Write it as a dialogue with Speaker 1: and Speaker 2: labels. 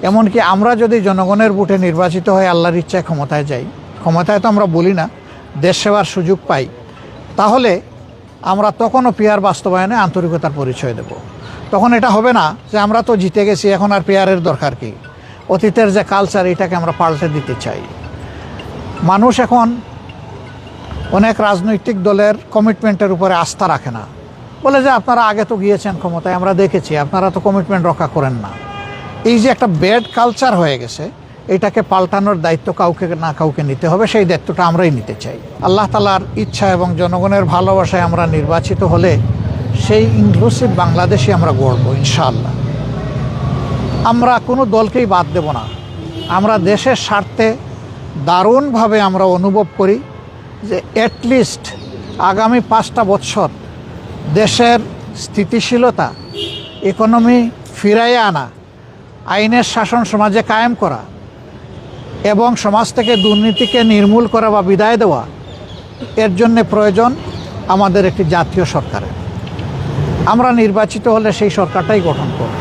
Speaker 1: এমনকি আমরা যদি জনগণের ভোটে নির্বাচিত হয়ে আল্লাহর ইচ্ছায় ক্ষমতায় যাই, ক্ষমতায় তো আমরা বলি না, দেশ সেবার সুযোগ পাই, তাহলে আমরা তখনও পিআর বাস্তবায়নে আন্তরিকতার পরিচয় দেব। তখন এটা হবে না যে আমরা তো জিতে গেছি, এখন আর পিআরের দরকার কি। অতীতের যে কালচার, এটাকে আমরা পাল্টে দিতে চাই। মানুষ এখন অনেক রাজনৈতিক দলের কমিটমেন্টের উপরে আস্থা রাখে না, বলে যে আপনারা আগে তো গিয়েছেন ক্ষমতায়, আমরা দেখেছি আপনারা তো কমিটমেন্ট রক্ষা করেন না। এই যে একটা ব্যাড কালচার হয়ে গেছে, এটাকে পাল্টানোর দায়িত্ব কাউকে না কাউকে নিতে হবে। সেই দায়িত্বটা আমরাই নিতে চাই। আল্লাহ তাআলার ইচ্ছা এবং জনগণের ভালোবাসায় আমরা নির্বাচিত হলে সেই ইনক্লুসিভ বাংলাদেশই আমরা গড়ব ইনশাআল্লাহ। আমরা কোনো দলকেই বাদ দেব না। আমরা দেশের স্বার্থে দারুণভাবে আমরা অনুভব করি যে অ্যাটলিস্ট আগামী 5টা বছর দেশের স্থিতিশীলতা, ইকোনমি ফিরাইয়ে আনা, আইনের শাসন সমাজে কায়েম করা এবং সমাজ থেকে দুর্নীতিকে নির্মূল করা বা বিদায় দেওয়া, এর জন্য প্রয়োজন আমাদের একটি জাতীয় সরকারের। আমরা নির্বাচিত হলে সেই সরকারটাই গঠন করব।